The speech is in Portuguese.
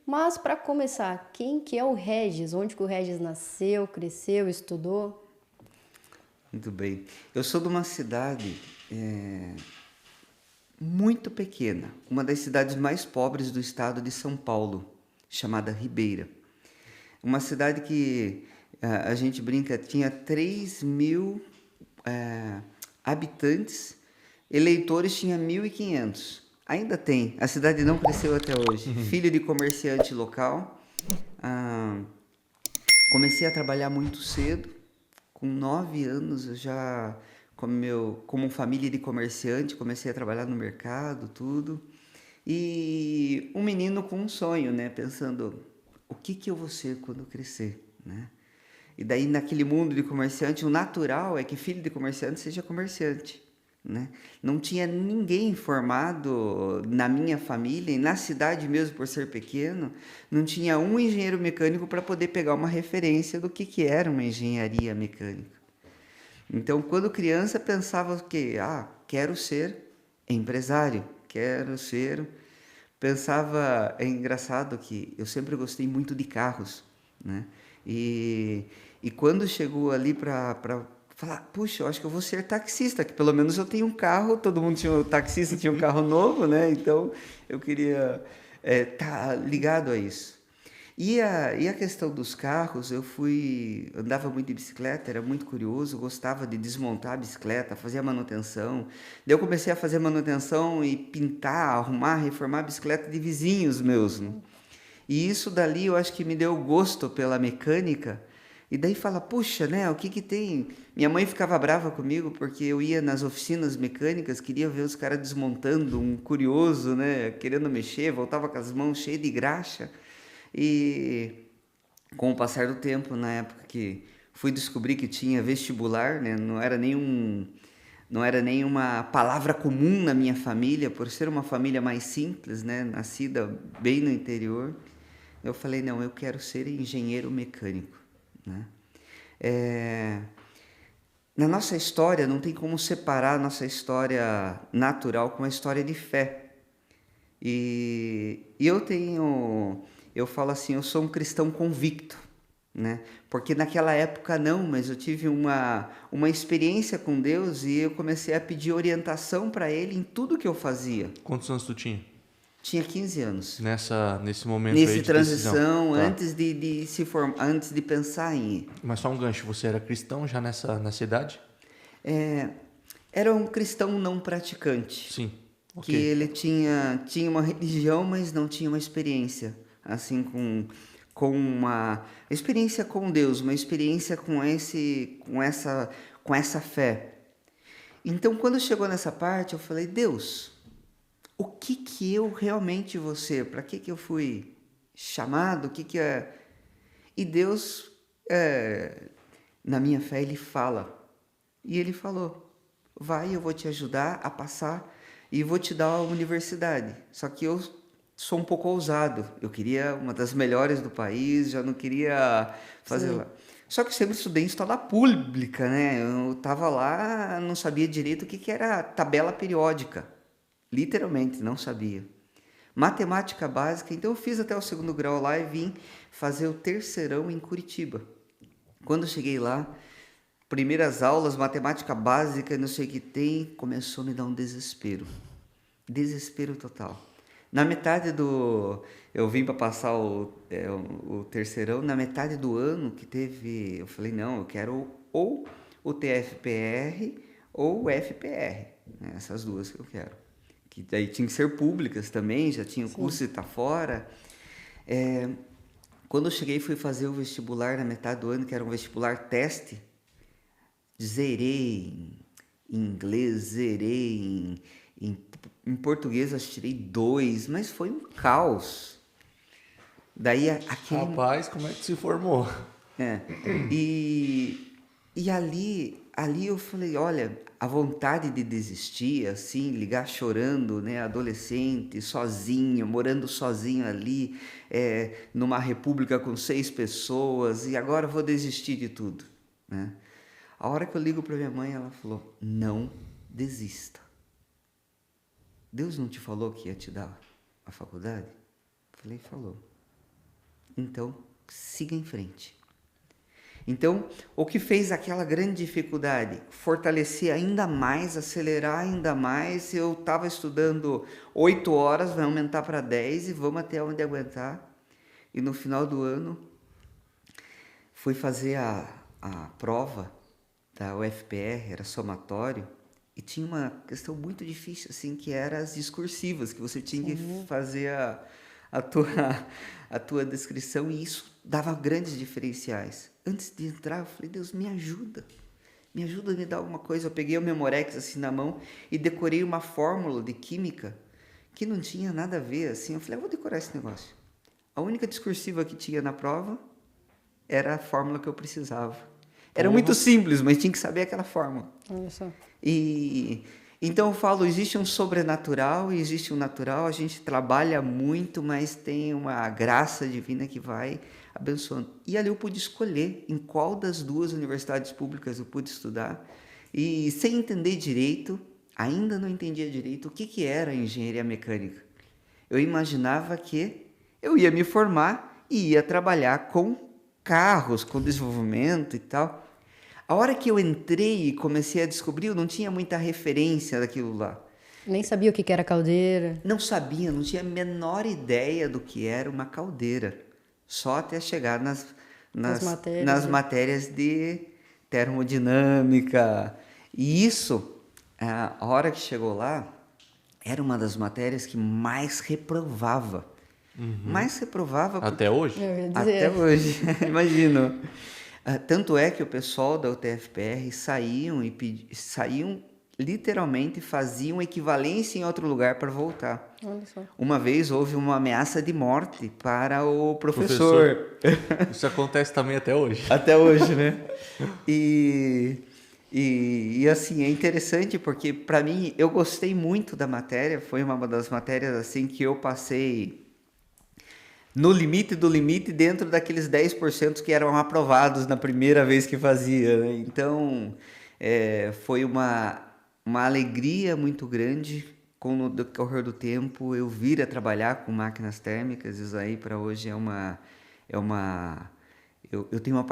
Mas para começar, quem que é o Regis? Onde que o Regis nasceu, cresceu, estudou? Muito bem. Eu sou de uma cidade muito pequena, uma das cidades mais pobres do estado de São Paulo, chamada Ribeira. Uma cidade que a gente brinca, tinha 3.000 eh, habitantes, eleitores tinha 1.500. Ainda tem, a cidade não cresceu até hoje. Filho de comerciante local, ah, comecei a trabalhar muito cedo. Com 9 anos eu já, como família de comerciante, comecei a trabalhar no mercado, tudo. E um menino com um sonho, né? Pensando, o que que eu vou ser quando crescer, né? E daí naquele mundo de comerciante, o natural é que filho de comerciante seja comerciante, né? Não tinha ninguém formado na minha família e na cidade mesmo, por ser pequeno, não tinha um engenheiro mecânico para poder pegar uma referência do que era uma engenharia mecânica. Então, quando criança, pensava que, quero ser empresário, quero ser. Pensava, é engraçado que eu sempre gostei muito de carros, né? E, e quando chegou ali para falar, puxa, eu acho que eu vou ser taxista, que pelo menos eu tenho um carro, todo mundo tinha, o taxista tinha um carro novo, né? Então eu queria tá ligado a isso. E a questão dos carros, andava muito de bicicleta, era muito curioso, gostava de desmontar a bicicleta, fazia manutenção. Daí eu comecei a fazer manutenção e pintar, arrumar, reformar a bicicleta de vizinhos meus, né? E isso dali eu acho que me deu gosto pela mecânica. E daí fala, puxa, né, o que que tem? Minha mãe ficava brava comigo porque eu ia nas oficinas mecânicas, queria ver os caras desmontando, um curioso, né, querendo mexer, voltava com as mãos cheias de graxa. E com o passar do tempo, na época que fui descobrir que tinha vestibular, né? Não era nenhuma palavra comum na minha família, por ser uma família mais simples, né? Nascida bem no interior. Eu falei, não, eu quero ser engenheiro mecânico, né? É, Na nossa história, não tem como separar a nossa história natural com a história de fé. E eu falo assim, eu sou um cristão convicto, né? Porque naquela época não, mas eu tive uma experiência com Deus e eu comecei a pedir orientação para Ele em tudo que eu fazia. Quantos anos tu tinha? Tinha 15 anos. Nesse momento aí Nesse de decisão. transição, Tá. de se formar, antes de pensar em ir. Mas só um gancho, você era cristão já nessa idade? Era um cristão não praticante, Sim. que Ok. ele tinha uma religião, mas não tinha uma experiência, assim, com uma experiência com Deus, uma experiência com essa fé. Então, quando chegou nessa parte, eu falei, Deus, o que que eu realmente vou ser? Para que eu fui chamado? O que que é? E Deus, é, na minha fé, Ele fala. E Ele falou, vai, eu vou te ajudar a passar e vou te dar a universidade. Só que eu sou um pouco ousado. Eu queria uma das melhores do país, já não queria fazer Sim. lá. Só que eu sempre estudei em escola pública, né? Eu estava lá, não sabia direito o que que era tabela periódica. Literalmente, não sabia. Matemática básica, então eu fiz até o segundo grau lá e vim fazer o terceirão em Curitiba. Quando eu cheguei lá, primeiras aulas, matemática básica, não sei o que tem, começou a me dar um desespero. Desespero total. Na metade do. Eu vim para passar o terceirão, na metade do ano que teve. Eu falei, não, eu quero ou o TFPR ou o FPR. Né? Essas duas que eu quero. Que daí tinha que ser públicas também, já tinha o Sim. curso e tá fora. É, quando eu cheguei, fui fazer o vestibular na metade do ano, que era um vestibular teste. Zerei em inglês, zerei em, em português, acho que tirei 2, mas foi um caos. Daí aquele. Rapaz, como é que se formou? É, e ali eu falei, olha, a vontade de desistir, assim, ligar chorando, né, adolescente, sozinho, morando sozinho ali, numa república com 6 pessoas, e agora eu vou desistir de tudo, né? A hora que eu ligo para minha mãe, ela falou, não desista. Deus não te falou que ia te dar a faculdade? Eu falei, falou. então siga em frente. Então, o que fez aquela grande dificuldade? Fortalecer ainda mais, acelerar ainda mais. Eu estava estudando 8 horas, vai aumentar para 10 e vamos até onde aguentar. E no final do ano, fui fazer a prova da UFPR, era somatório, e tinha uma questão muito difícil, assim, que era as discursivas, que você tinha que fazer a tua, a tua descrição, e isso dava grandes diferenciais. Antes de entrar, eu falei, Deus, me ajuda a me dar alguma coisa. Eu peguei o Memorex assim na mão e decorei uma fórmula de química que não tinha nada a ver, assim. Eu falei, eu vou decorar esse negócio. A única discursiva que tinha na prova era a fórmula que eu precisava. Era muito simples, mas tinha que saber aquela fórmula. Olha só. E então eu falo, existe um sobrenatural e existe um natural. A gente trabalha muito, mas tem uma graça divina que vai abençoando. E ali eu pude escolher em qual das duas universidades públicas eu pude estudar. E sem entender direito, ainda não entendia direito o que era engenharia mecânica. Eu imaginava que eu ia me formar e ia trabalhar com carros, com desenvolvimento e tal. A hora que eu entrei e comecei a descobrir, eu não tinha muita referência daquilo lá. Nem sabia o que era caldeira. Não sabia, não tinha a menor ideia do que era uma caldeira. Só até chegar nas matérias de termodinâmica. E isso, a hora que chegou lá, era uma das matérias que mais reprovava. Mais reprovava... Até hoje? Eu ia dizer. Até hoje, imagino. Tanto é que o pessoal da UTFPR saíam literalmente, faziam equivalência em outro lugar para voltar. Olha só. Uma vez houve uma ameaça de morte para o professor. Isso acontece também até hoje. Até hoje, né? E assim, é interessante porque para mim, eu gostei muito da matéria, foi uma das matérias assim que eu passei no limite do limite dentro daqueles 10% que eram aprovados na primeira vez que fazia, né? Então, foi uma alegria muito grande com o decorrer do tempo eu vir a trabalhar com máquinas térmicas. Isso aí para hoje eu tenho uma